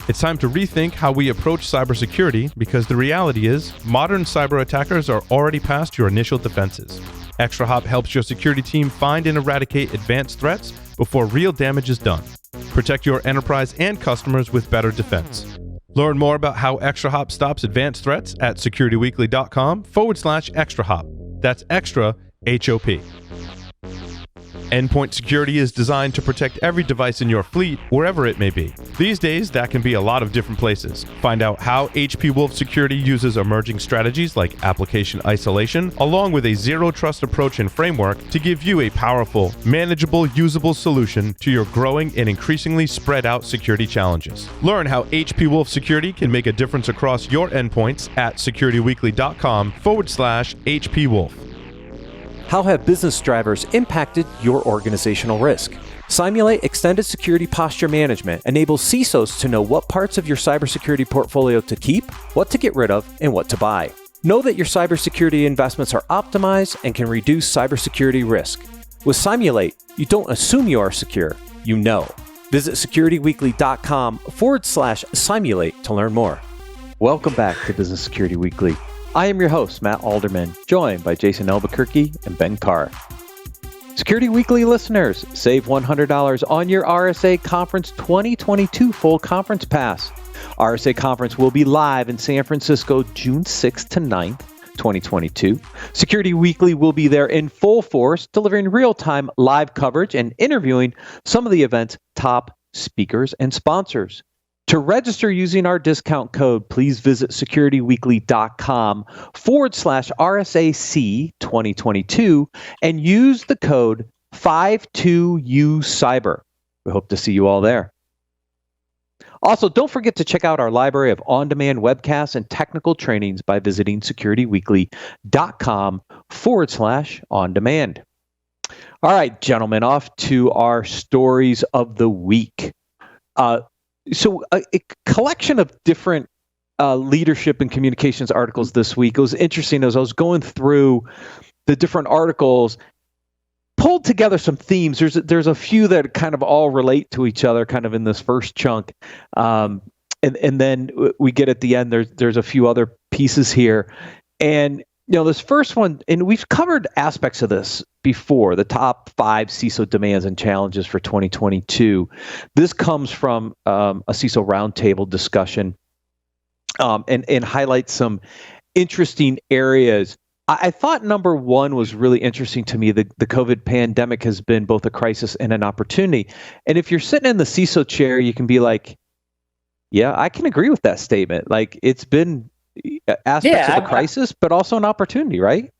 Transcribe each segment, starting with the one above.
It's time to rethink how we approach cybersecurity because the reality is modern cyber attackers are already past your initial defenses. ExtraHop helps your security team find and eradicate advanced threats before real damage is done. Protect your enterprise and customers with better defense. Learn more about how ExtraHop stops advanced threats at securityweekly.com/ExtraHop. That's extra HOP. Endpoint security is designed to protect every device in your fleet, wherever it may be. These days, that can be a lot of different places. Find out how HP Wolf Security uses emerging strategies like application isolation, along with a zero-trust approach and framework to give you a powerful, manageable, usable solution to your growing and increasingly spread-out security challenges. Learn how HP Wolf Security can make a difference across your endpoints at securityweekly.com/HP Wolf. How have business drivers impacted your organizational risk? Simulate Extended Security Posture Management enables CISOs to know what parts of your cybersecurity portfolio to keep, what to get rid of, and what to buy. Know that your cybersecurity investments are optimized and can reduce cybersecurity risk. With Simulate, you don't assume you are secure, you know. Visit securityweekly.com/simulate to learn more. Welcome back to Business Security Weekly. I am your host, Matt Alderman, joined by Jason Albuquerque and Ben Carr. Security Weekly listeners, save $100 on your RSA Conference 2022 full conference pass. RSA Conference will be live in San Francisco June 6th to 9th, 2022. Security Weekly will be there in full force, delivering real-time live coverage and interviewing some of the event's top speakers and sponsors. To register using our discount code, please visit securityweekly.com/RSAC 2022 and use the code 52UCyber. We hope to see you all there. Also, don't forget to check out our library of on-demand webcasts and technical trainings by visiting securityweekly.com/on-demand. All right, gentlemen, off to our stories of the week. So a collection of different leadership and communications articles this week. It was interesting as I was going through the different articles, pulled together some themes. There's a few that kind of all relate to each other kind of in this first chunk. And then we get at the end, there's a few other pieces here. And this first one, and we've covered aspects of this before, the top 5 CISO demands and challenges for 2022. This comes from a CISO roundtable discussion and highlights some interesting areas. I thought number one was really interesting to me. The COVID pandemic has been both a crisis and an opportunity. And if you're sitting in the CISO chair, you can be like, yeah, I can agree with that statement. Like, it's been aspects of a crisis, but also an opportunity, right?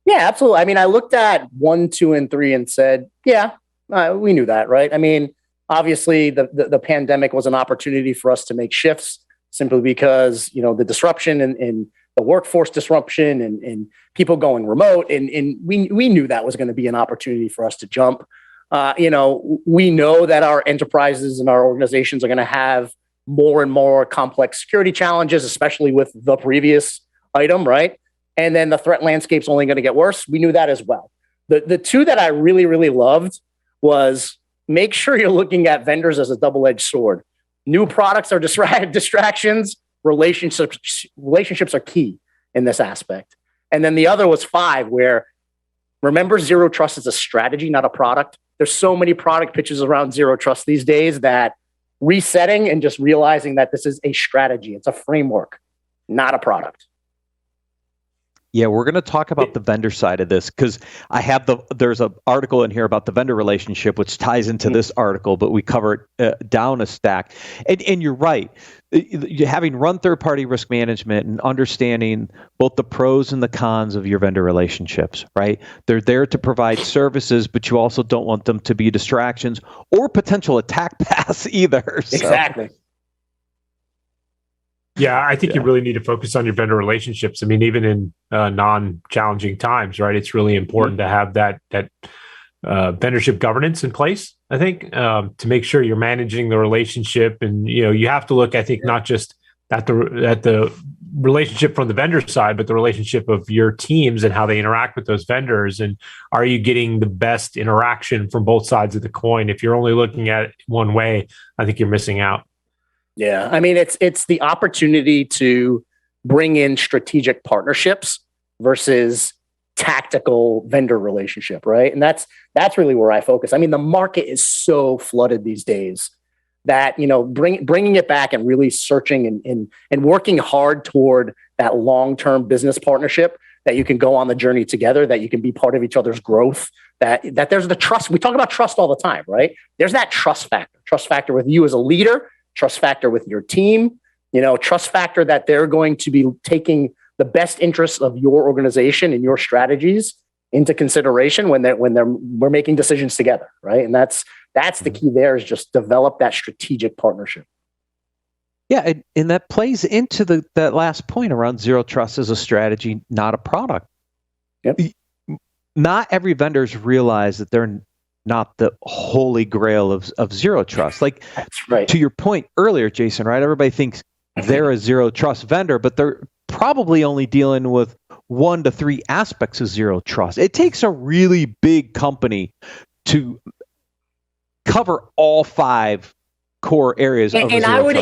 Yeah, absolutely. I mean, I looked at 1, 2, and 3 and said, yeah, we knew that, right? I mean, obviously the pandemic was an opportunity for us to make shifts simply because, the disruption and the workforce disruption and people going remote. And we knew that was going to be an opportunity for us to jump. We know that our enterprises and our organizations are going to have more and more complex security challenges, especially with the previous item, right? And then the threat landscape's only going to get worse. We knew that as well. The two that I really, really loved was make sure you're looking at vendors as a double-edged sword. New products are distractions. Relationships are key in this aspect. And then the other was 5, where remember, zero trust is a strategy, not a product. There's so many product pitches around zero trust these days that resetting and just realizing that this is a strategy. It's a framework, not a product. Yeah, we're going to talk about the vendor side of this because there's an article in here about the vendor relationship, which ties into this article, but we cover it down a stack. And you're right. Having run third-party risk management and understanding both the pros and the cons of your vendor relationships, right? They're there to provide services, but you also don't want them to be distractions or potential attack paths either. So. Exactly. Yeah, I think you really need to focus on your vendor relationships. I mean, even in non-challenging times, right? It's really important to have that vendorship governance in place, I think, to make sure you're managing the relationship. And, you have to look, I think, not just at the relationship from the vendor side, but the relationship of your teams and how they interact with those vendors. And are you getting the best interaction from both sides of the coin? If you're only looking at it one way, I think you're missing out. Yeah, I mean, it's the opportunity to bring in strategic partnerships versus tactical vendor relationship, right? And that's really where I focus. I mean, the market is so flooded these days that bringing it back and really searching and working hard toward that long-term business partnership, that you can go on the journey together, that you can be part of each other's growth, that there's the trust. We talk about trust all the time, right? There's that trust factor with you as a leader, trust factor with your team, trust factor that they're going to be taking the best interests of your organization and your strategies into consideration when we're making decisions together, right? And that's the key there, is just develop that strategic partnership. Yeah, and that plays into that last point around zero trust as a strategy, not a product. Yep. Not every vendor's realize that they're not the holy grail of zero trust. Like, that's right. To your point earlier, Jason, right? Everybody thinks they're a zero trust vendor, but they're probably only dealing with 1 to 3 aspects of zero trust. It takes a really big company to cover all 5 core areas of and I would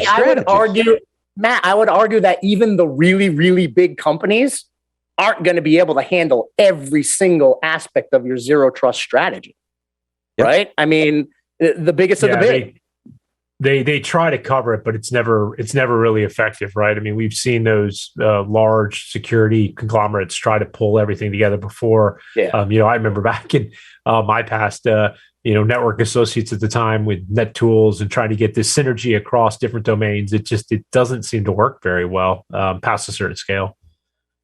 argue, Matt, that even the really, really big companies aren't going to be able to handle every single aspect of your zero trust strategy. Yep. Right? I mean, the biggest of the big. They try to cover it, but it's never really effective, right? I mean, we've seen those large security conglomerates try to pull everything together before. Yeah. I remember back in my past, network associates at the time with NetTools and trying to get this synergy across different domains. It doesn't seem to work very well past a certain scale.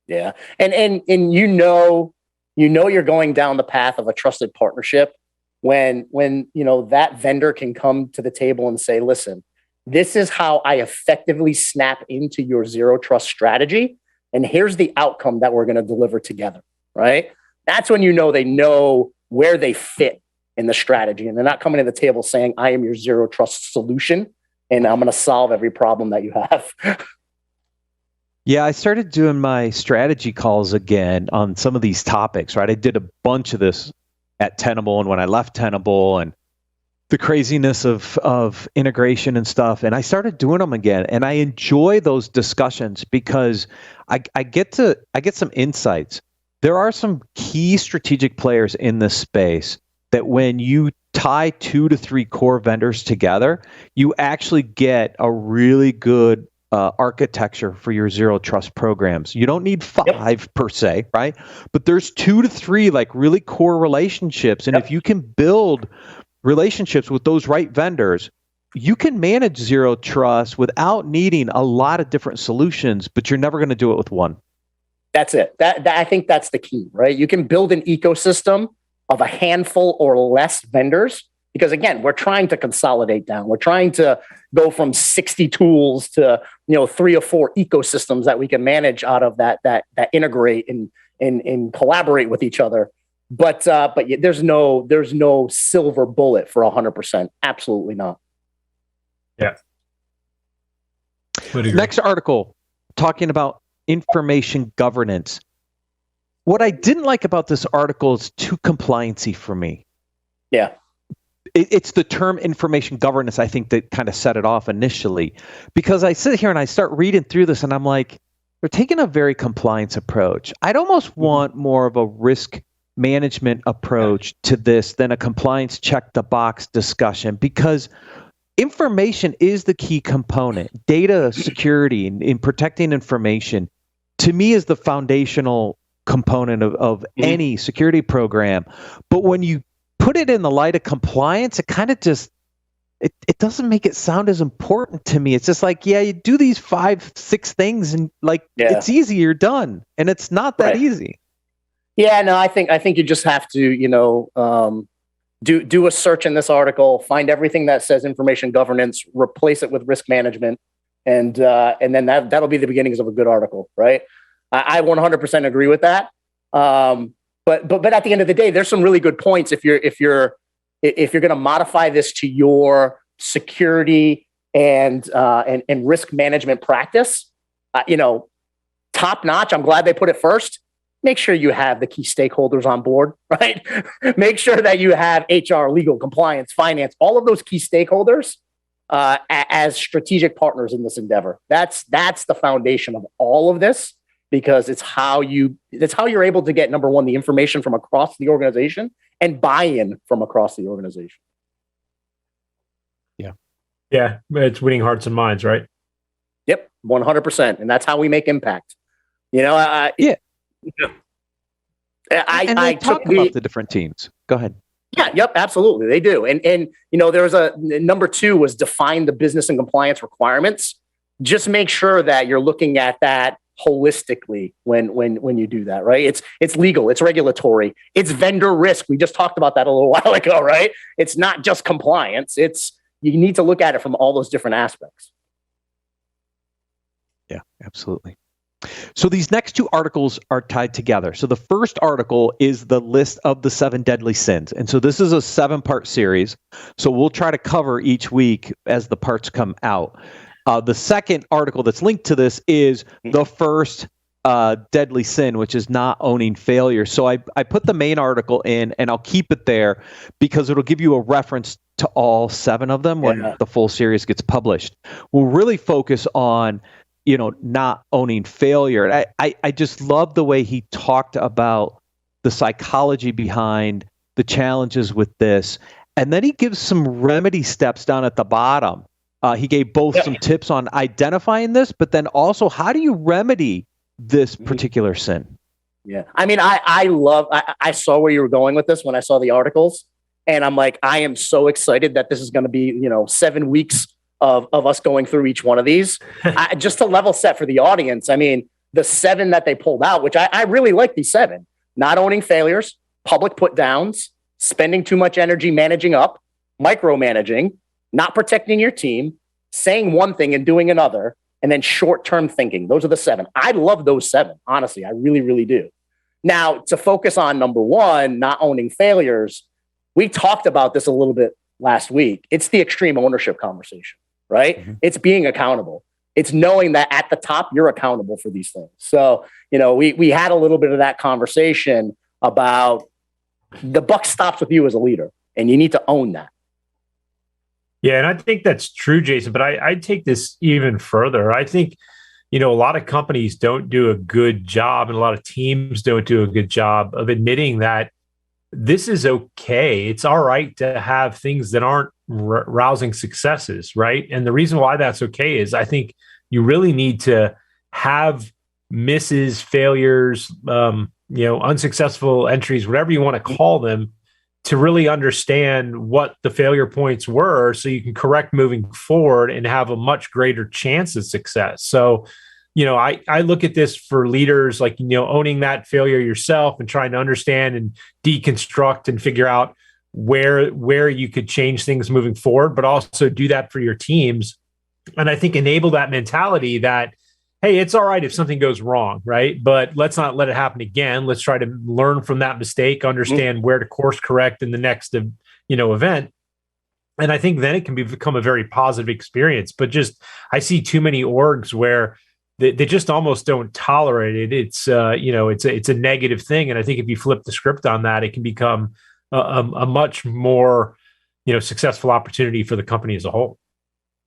Yeah, and you're going down the path of a trusted partnership when that vendor can come to the table and say, listen, this is how I effectively snap into your zero trust strategy, and here's the outcome that we're going to deliver together, right? That's when they know where they fit in the strategy, and they're not coming to the table saying, I am your zero trust solution and I'm going to solve every problem that you have. Yeah, I started doing my strategy calls again on some of these topics, right? I did a bunch of this at Tenable and when I left Tenable, and the craziness of integration and stuff. And I started doing them again. And I enjoy those discussions because I get some insights. There are some key strategic players in this space that when you tie 2 to 3 core vendors together, you actually get a really good architecture for your zero trust programs. You don't need 5 per se, right? But there's 2 to 3 like really core relationships. And if you can build relationships with those right vendors, you can manage zero trust without needing a lot of different solutions, but you're never going to do it with one. That's it. That I think that's the key, right? You can build an ecosystem of a handful or less vendors, because again, we're trying to consolidate down. We're trying to go from 60 tools to 3 or 4 ecosystems that we can manage out of that integrate and collaborate with each other. But there's no silver bullet for 100%. Absolutely not. Yeah. Next article, talking about information governance. What I didn't like about this article is too compliancy for me. Yeah. It's the term information governance, I think, that kind of set it off initially. Because I sit here and I start reading through this and I'm like, they're taking a very compliance approach. I'd almost want more of a risk management approach to this than a compliance check the box discussion, because information is the key component. Data security in protecting information, to me, is the foundational component of any security program. But when you put it in the light of compliance, it kind of just, it doesn't make it sound as important to me. It's just like, yeah, you do these 5-6 things and it's easy, you're done. And it's not that easy. Yeah, no, I think you just have to, do a search in this article, find everything that says information governance, replace it with risk management, and then that'll be the beginnings of a good article, right? I 100% agree with that. But at the end of the day, there's some really good points if you're going to modify this to your security and risk management practice. Top notch. I'm glad they put it first. Make sure you have the key stakeholders on board, right? Make sure that you have HR, legal, compliance, finance, all of those key stakeholders as strategic partners in this endeavor. That's the foundation of all of this, because it's how you're able to get, number one, the information from across the organization and buy-in from across the organization. Yeah, it's winning hearts and minds, right? Yep, 100%, and that's how we make impact. I talk about the different teams. Go ahead. Yeah, yep, absolutely, they do. And there was a number 2 was define the business and compliance requirements. Just make sure that you're looking at that holistically when you do that, right? It's legal, it's regulatory, it's vendor risk. We just talked about that a little while ago, right? It's not just compliance. You need to look at it from all those different aspects. Yeah, absolutely. So these next 2 articles are tied together. So the first article is the list of the 7 deadly sins. And so this is a 7-part series. So we'll try to cover each week as the parts come out. The second article that's linked to this is the first deadly sin, which is not owning failure. So I put the main article in, and I'll keep it there because it'll give you a reference to all 7 of them when the full series gets published. We'll really focus on not owning failure. I just love the way he talked about the psychology behind the challenges with this. And then he gives some remedy steps down at the bottom. He gave both some tips on identifying this, but then also how do you remedy this particular sin? Yeah. I mean, I saw where you were going with this when I saw the articles, and I'm like, I am so excited that this is going to be, 7 weeks of us going through each one of these. Just to level set for the audience, I mean, the 7 that they pulled out, which I really like these 7: not owning failures, public put downs, spending too much energy managing up, micromanaging, not protecting your team, saying one thing and doing another, and then short-term thinking. Those are the 7. I love those 7. Honestly, I really, really do. Now, to focus on number 1, not owning failures, we talked about this a little bit last week. It's the extreme ownership conversation, right? Mm-hmm. It's being accountable. It's knowing that at the top, you're accountable for these things. So, we had a little bit of that conversation about the buck stops with you as a leader, and you need to own that. Yeah, and I think that's true, Jason, but I take this even further. I think, a lot of companies don't do a good job, and a lot of teams don't do a good job of admitting that this is okay. It's all right to have things that aren't rousing successes, right? And the reason why that's okay is I think you really need to have misses, failures, unsuccessful entries, whatever you want to call them, to really understand what the failure points were so you can correct moving forward and have a much greater chance of success. So, I look at this for leaders, like, owning that failure yourself and trying to understand and deconstruct and figure out where you could change things moving forward, but also do that for your teams. And I think enable that mentality that, hey, it's all right if something goes wrong, right? But let's not let it happen again. Let's try to learn from that mistake, understand where to course correct in the next, event. And I think then it can become a very positive experience. But just, I see too many orgs where they just almost don't tolerate it. It's, it's a negative thing. And I think if you flip the script on that, it can become a much more, successful opportunity for the company as a whole.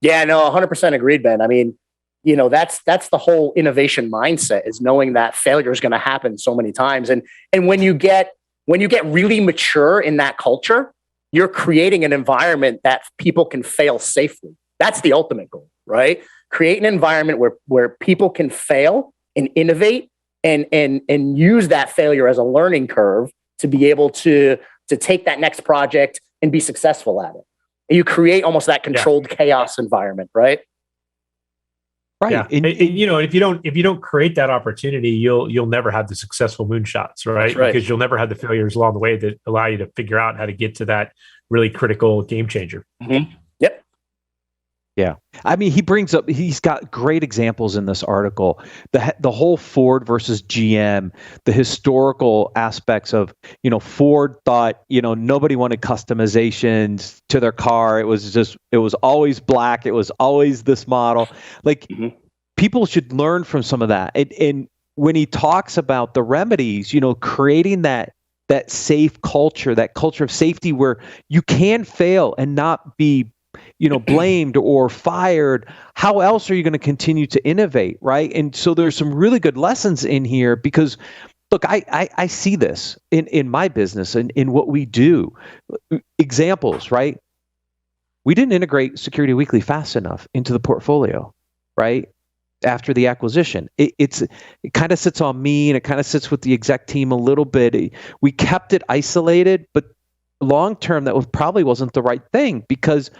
Yeah, no, 100% agreed, Ben. I mean, that's the whole innovation mindset, is knowing that failure is going to happen so many times. And when you get really mature in that culture, you're creating an environment that people can fail safely. That's the ultimate goal, right? Create an environment where people can fail and innovate and use that failure as a learning curve to be able to take that next project and be successful at it. And you create almost that controlled chaos environment, right? Right. Yeah. And if you don't create that opportunity, you'll never have the successful moonshots, right? Because you'll never have the failures along the way that allow you to figure out how to get to that really critical game changer. Mm-hmm. Yep. Yeah. I mean, he's got great examples in this article. The whole Ford versus GM, the historical aspects of, Ford thought, nobody wanted customizations to their car. It was always black. It was always this model. Like, people should learn from some of that. And when he talks about the remedies, creating that safe culture, that culture of safety where you can fail and not be blamed or fired, how else are you going to continue to innovate, right? And so there's some really good lessons in here because, look, I see this in my business and in what we do. Examples, right? We didn't integrate Security Weekly fast enough into the portfolio, right? After the acquisition, it kind of sits on me and it kind of sits with the exec team a little bit. We kept it isolated, but long term, that probably wasn't the right thing because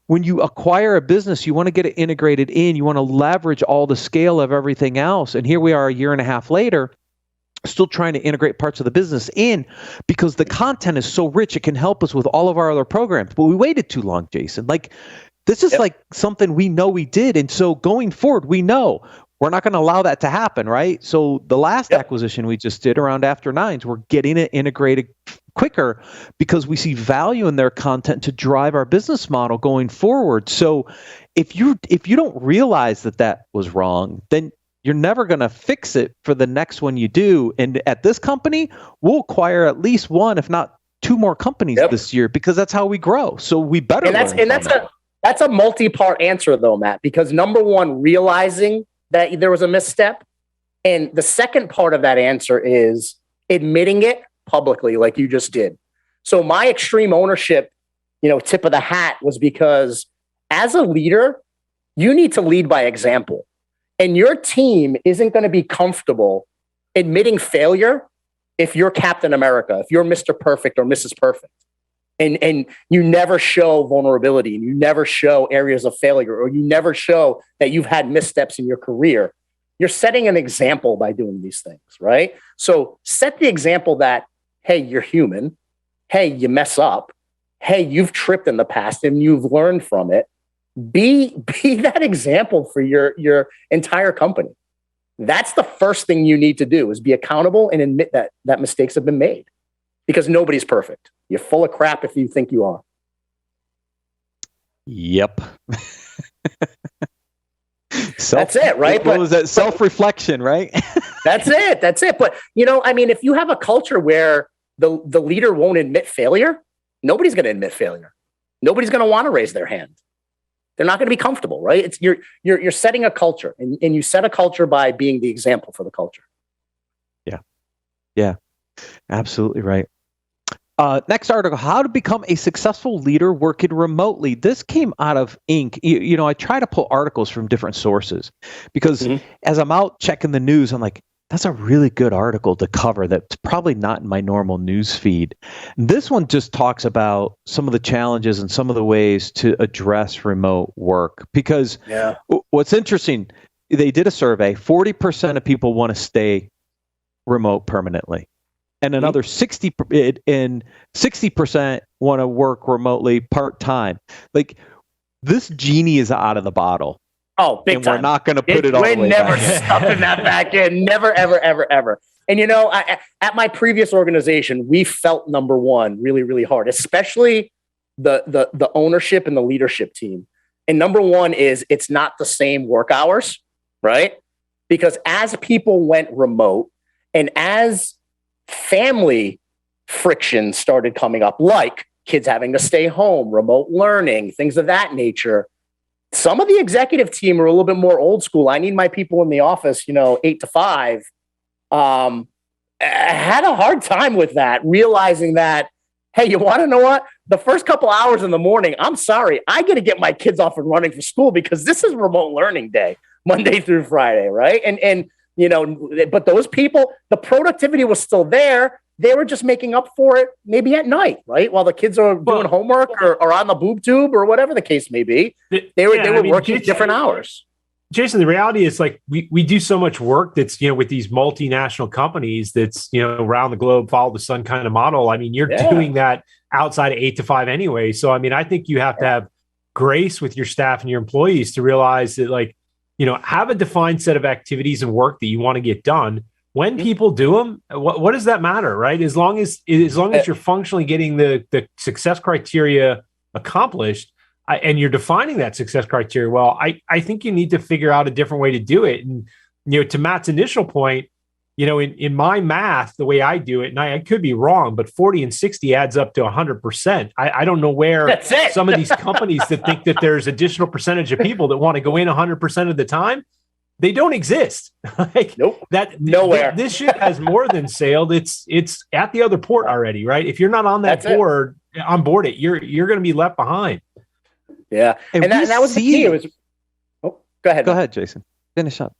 when you acquire a business, you want to get it integrated in, you want to leverage all the scale of everything else. And here we are a year and a half later, still trying to integrate parts of the business in because the content is so rich, it can help us with all of our other programs. But we waited too long, Jason. This is like something we know we did. And so going forward, we know we're not going to allow that to happen, right? So the last acquisition we just did around After Nines, we're getting it integrated quicker because we see value in their content to drive our business model going forward. So if you don't realize that was wrong, then you're never going to fix it for the next one you do. And at this company, we'll acquire at least one, if not two more companies this year because that's how we grow. So we better That's a multi-part answer though, Matt, because number one, realizing that there was a misstep. And the second part of that answer is admitting it publicly like you just did. So my extreme ownership, tip of the hat was because as a leader, you need to lead by example. And your team isn't going to be comfortable admitting failure if you're Captain America, if you're Mr. Perfect or Mrs. Perfect. And you never show vulnerability and you never show areas of failure or you never show that you've had missteps in your career. You're setting an example by doing these things, right? So set the example that, hey, you're human. Hey, you mess up. Hey, you've tripped in the past and you've learned from it. Be that example for your entire company. That's the first thing you need to do is be accountable and admit that mistakes have been made because nobody's perfect. You're full of crap if you think you are. Yep. That's it, right? What was that? Self-reflection, right? That's it. But, if you have a culture where the leader won't admit failure, nobody's going to admit failure. Nobody's going to want to raise their hand. They're not going to be comfortable, right? It's you're setting a culture and you set a culture by being the example for the culture. Yeah, absolutely right. Next article, how to become a successful leader working remotely. This came out of Inc. I try to pull articles from different sources because as I'm out checking the news, I'm like, that's a really good article to cover that's probably not in my normal news feed. This one just talks about some of the challenges and some of the ways to address remote work because what's interesting, they did a survey, 40% of people want to stay remote permanently. And another 60% want to work remotely part-time. Like this genie is out of the bottle. Oh, big time. We're not going to put it all the way back. We're never stuffing that back in. Never, ever, ever, ever. And at my previous organization, we felt number one really, really hard, especially the ownership and the leadership team. And number one is it's not the same work hours, right? Because as people went remote and as family friction started coming up, like kids having to stay home, remote learning, things of that nature. Some of the executive team are a little bit more old school. I need my people in the office, 8 to 5. I had a hard time with that, realizing that, hey, you want to know what? The first couple hours in the morning, I'm sorry, I got to get my kids off and running for school because this is remote learning day, Monday through Friday, right? And but those people, the productivity was still there. They were just making up for it maybe at night, right? While the kids are doing homework or on the boob tube or whatever the case may be. They were working different hours. Jason, the reality is like we do so much work that's, with these multinational companies that's, around the globe, follow the sun kind of model. I mean, you're doing that outside of 8 to 5 anyway. So, I mean, I think you have to have grace with your staff and your employees to realize that have a defined set of activities and work that you want to get done. When people do them, what does that matter, right? As long as you're functionally getting the success criteria accomplished and you're defining that success criteria well, I think you need to figure out a different way to do it. And to Matt's initial point, in my math, the way I do it, and I could be wrong, but 40 and 60 adds up to 100%. I don't know where some of these companies that think that there's additional percentage of people that want to go in 100% of the time, they don't exist. Nope. Nowhere. This ship has more than sailed. It's at the other port already, right? If you're not on that board, on board it, you're going to be left behind. Yeah. And that was the key. Go ahead. Go ahead, Jason. Finish up.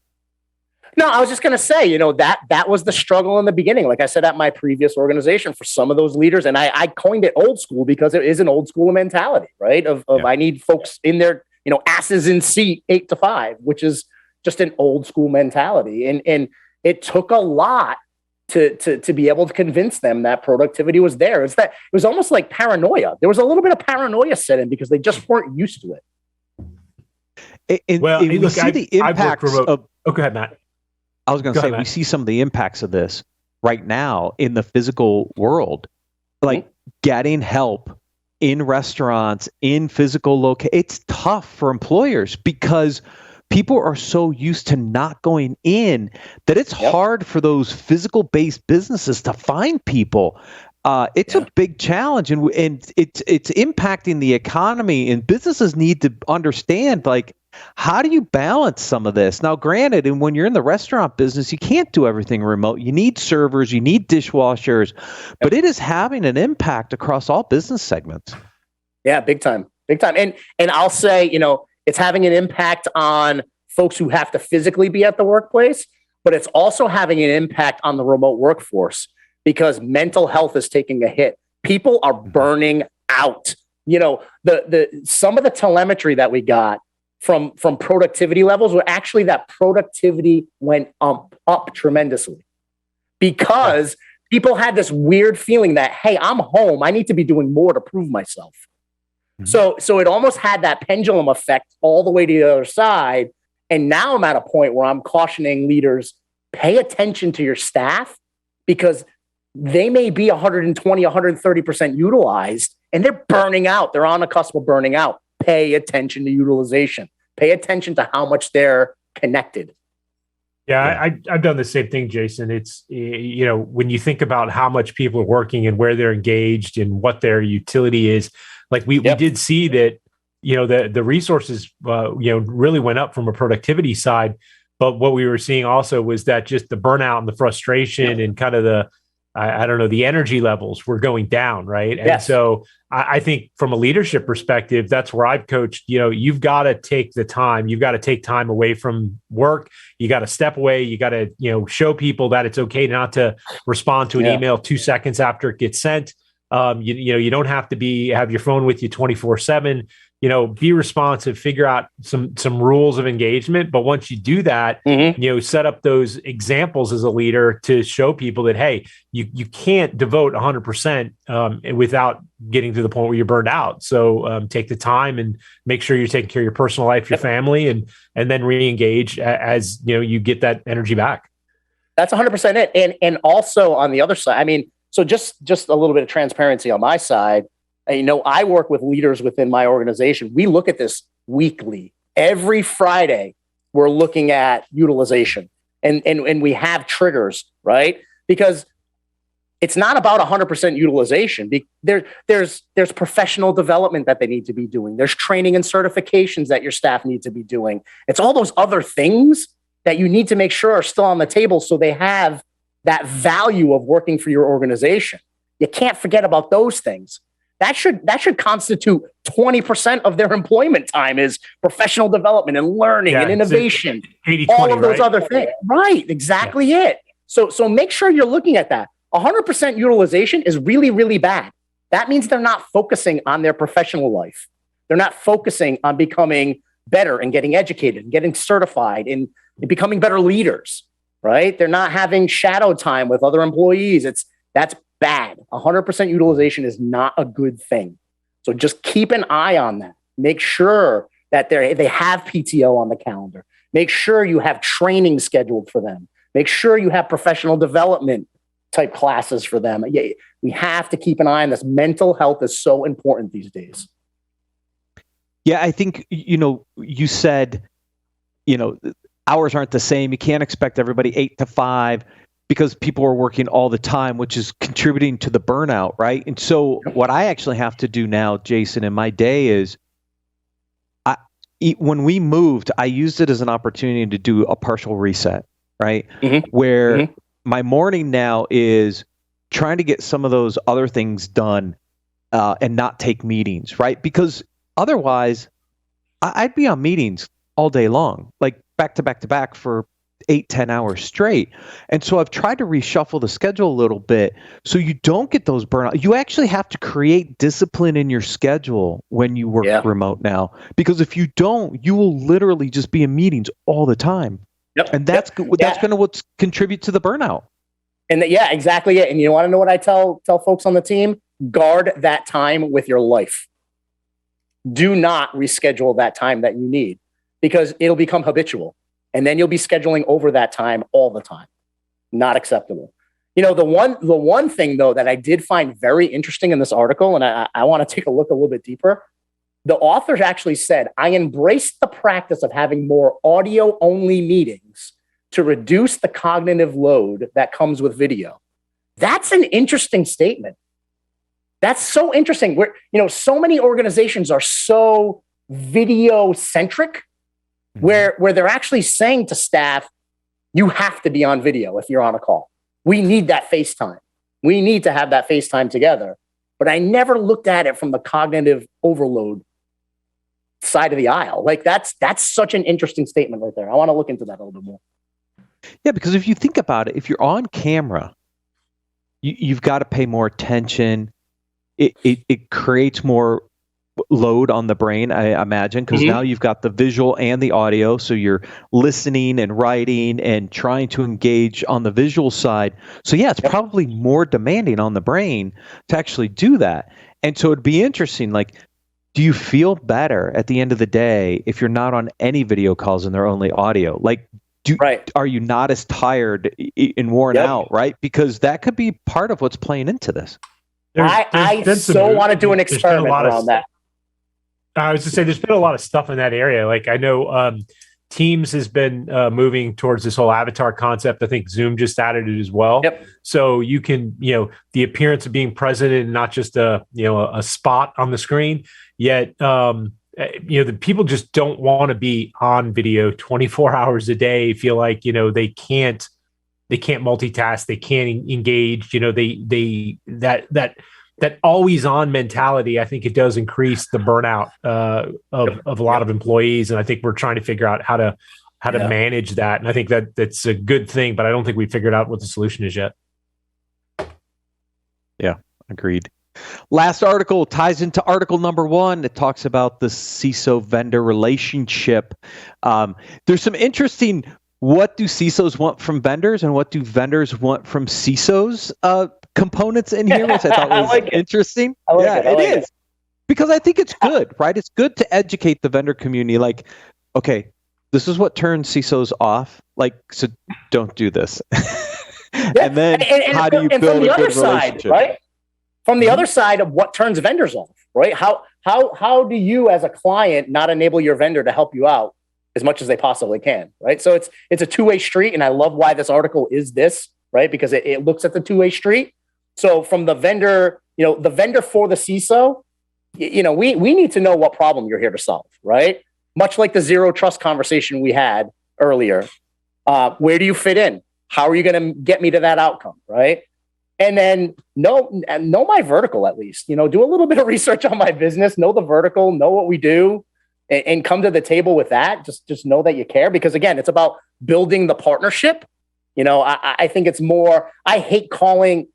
No, I was just going to say, that was the struggle in the beginning. Like I said, at my previous organization, for some of those leaders, and I coined it old school because it is an old school mentality, right? I need folks in there, asses in seat 8 to 5, which is just an old school mentality. And it took a lot to be able to convince them that productivity was there. It was almost like paranoia. There was a little bit of paranoia set in because they just weren't used to it. We see the impacts of. Oh, go ahead, Matt. I was going to say, we see some of the impacts of this right now in the physical world, like getting help in restaurants, in physical locations. It's tough for employers because people are so used to not going in that it's hard for those physical based businesses to find people. It's a big challenge, and it's impacting the economy, and businesses need to understand, like, how do you balance some of this? Now, granted, and when you're in the restaurant business, you can't do everything remote. You need servers, you need dishwashers, but it is having an impact across all business segments. Yeah, big time. And I'll say, it's having an impact on folks who have to physically be at the workplace, but it's also having an impact on the remote workforce because mental health is taking a hit. People are burning out. Some of the telemetry that we got from productivity levels were actually that productivity went up tremendously because people had this weird feeling that, hey, I'm home. I need to be doing more to prove myself. Mm-hmm. So it almost had that pendulum effect all the way to the other side. And now I'm at a point where I'm cautioning leaders, pay attention to your staff because they may be 120, 130% utilized and they're burning out. They're on the cusp of burning out. Pay attention to utilization. Pay attention to how much they're connected. Yeah, I've done the same thing, Jason. It's, when you think about how much people are working and where they're engaged and what their utility is, like we did see that, the resources, really went up from a productivity side. But what we were seeing also was that just the burnout and the frustration and kind of the energy levels were going down, right? Yes. And so I think from a leadership perspective, that's where I've coached, you've got to take the time. You've got to take time away from work. You got to step away. You got to, show people that it's okay not to respond to an email 2 seconds after it gets sent. You don't have to have your phone with you 24/7. Be responsive, figure out some rules of engagement. But once you do that, set up those examples as a leader to show people that, hey, you can't devote 100% without getting to the point where you're burned out. So take the time and make sure you're taking care of your personal life, your family, and then re-engage as you get that energy back. That's 100% it. And also on the other side, so just a little bit of transparency on my side. I work with leaders within my organization. We look at this weekly. Every Friday, we're looking at utilization and we have triggers, right? Because it's not about 100% utilization. There's professional development that they need to be doing. There's training and certifications that your staff need to be doing. It's all those other things that you need to make sure are still on the table so they have that value of working for your organization. You can't forget about those things. That should constitute 20% of their employment time is professional development and learning and innovation. 80-20, all of those other things. Right, exactly it. So make sure you're looking at that. 100% utilization is really, really bad. That means they're not focusing on their professional life. They're not focusing on becoming better and getting educated and getting certified and becoming better leaders, right? They're not having shadow time with other employees. That's bad. 100% utilization is not a good thing. So just keep an eye on that. Make sure that they have PTO on the calendar. Make sure you have training scheduled for them. Make sure you have professional development type classes for them. We have to keep an eye on this. Mental health is so important these days. Yeah, I think, you said, hours aren't the same. You can't expect everybody 8 to 5. because people are working all the time, which is contributing to the burnout, right? And so what I actually have to do now, Jason, in my day is when we moved, I used it as an opportunity to do a partial reset, right? Where my morning now is trying to get some of those other things done and not take meetings, right? Because otherwise, I'd be on meetings all day long, like back to back to back for 8-10 hours straight. And so I've tried to reshuffle the schedule a little bit so you don't get those burnout. You actually have to create discipline in your schedule when you work remote now, because if you don't, you will literally just be in meetings all the time. And that's going to contribute to the burnout. And exactly it. And you want to know what I tell folks on the team? Guard that time with your life. Do not reschedule that time that you need, because it'll become habitual. And then you'll be scheduling over that time all the time. Not acceptable. The one thing, though, that I did find very interesting in this article, and I want to take a look a little bit deeper, the authors actually said, I embraced the practice of having more audio-only meetings to reduce the cognitive load that comes with video. That's an interesting statement. That's so interesting. So many organizations are so video-centric, where they're actually saying to staff, you have to be on video if you're on a call. We need that FaceTime. We need to have that FaceTime together. But I never looked at it from the cognitive overload side of the aisle. Like that's such an interesting statement right there. I want to look into that a little bit more. Yeah, because if you think about it, if you're on camera, you've got to pay more attention. It creates more load on the brain, I imagine, because now you've got the visual and the audio, so you're listening and writing and trying to engage on the visual side. So yeah, it's probably more demanding on the brain to actually do that. And so it'd be interesting, like, do you feel better at the end of the day if you're not on any video calls and they're only audio? Like, are you not as tired and worn out, right? Because that could be part of what's playing into this. I want to do an experiment around that. I was to say, there's been a lot of stuff in that area. Like I know Teams has been moving towards this whole avatar concept. I think Zoom just added it as well. So you can, the appearance of being present and not just a spot on the screen. Yet, the people just don't want to be on video 24 hours a day. Feel like they can't multitask. They can't engage. That always on mentality, I think it does increase the burnout of a lot of employees. And I think we're trying to figure out how to manage that. And I think that's a good thing, but I don't think we figured out what the solution is yet. Yeah, agreed. Last article ties into article number 1. It talks about the CISO-vendor relationship. There's some interesting, what do CISOs want from vendors and what do vendors want from CISOs components in here, which I thought was interesting. It is. Because I think it's good, right? It's good to educate the vendor community. Like, okay, this is what turns CISOs off. Like, so don't do this. And then how do you build a good relationship? Right? From the other side of what turns vendors off, right? How do you as a client not enable your vendor to help you out as much as they possibly can, right? So it's a two-way street, and I love why this article is this, right? Because it looks at the two-way street. So from the vendor, the vendor for the CISO, we need to know what problem you're here to solve, right? Much like the zero trust conversation we had earlier. Where do you fit in? How are you going to get me to that outcome, right? And then know my vertical at least. Do a little bit of research on my business, know the vertical, know what we do, and come to the table with that. Just know that you care, because again, it's about building the partnership. I think it's more. I hate calling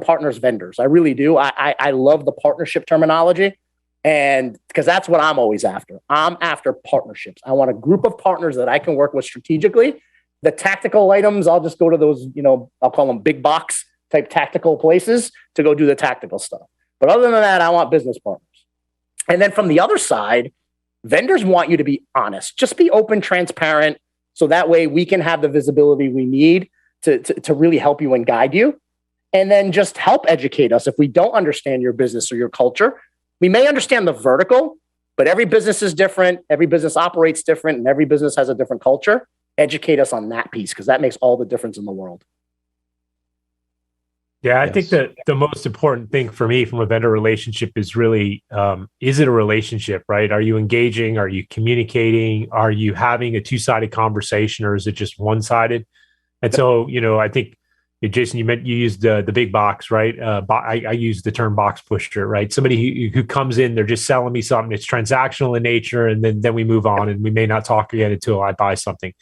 partners vendors. I really do. I love the partnership terminology, and because that's what I'm always after. I'm after partnerships. I want a group of partners that I can work with strategically. The tactical items, I'll just go to those, I'll call them big box type tactical places to go do the tactical stuff. But other than that, I want business partners. And then from the other side, vendors want you to be honest. Just be open, transparent, so that way we can have the visibility we need to really help you and guide you. And then just help educate us. If we don't understand your business or your culture, we may understand the vertical, but every business is different. Every business operates different, and every business has a different culture. Educate us on that piece, because that makes all the difference in the world. Yeah, I think that the most important thing for me from a vendor relationship is really, is it a relationship, right? Are you engaging? Are you communicating? Are you having a two-sided conversation, or is it just one-sided? And so, I think, Jason, you used the big box, right? I use the term box pusher, right? Somebody who comes in, they're just selling me something. It's transactional in nature, and then we move on, and we may not talk again until I buy something.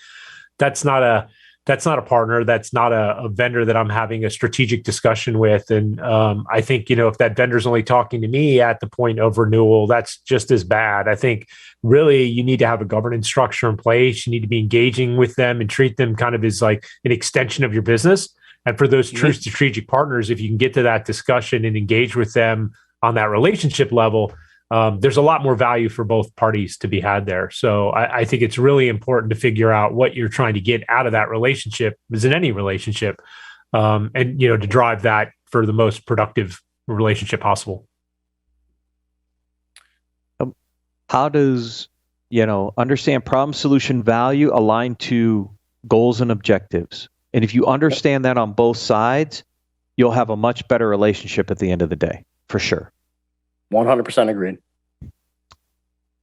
That's not a partner. That's not a vendor that I'm having a strategic discussion with. And I think, if that vendor's only talking to me at the point of renewal, that's just as bad. I think really you need to have a governance structure in place. You need to be engaging with them and treat them kind of as like an extension of your business. And for those true strategic partners, if you can get to that discussion and engage with them on that relationship level, there's a lot more value for both parties to be had there. So I think it's really important to figure out what you're trying to get out of that relationship, as in any relationship, and to drive that for the most productive relationship possible. How does understand problem solution value align to goals and objectives? And if you understand that on both sides, you'll have a much better relationship at the end of the day, for sure. 100% agreed.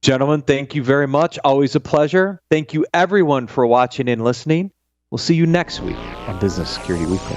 Gentlemen, thank you very much. Always a pleasure. Thank you, everyone, for watching and listening. We'll see you next week on Business Security Weekly.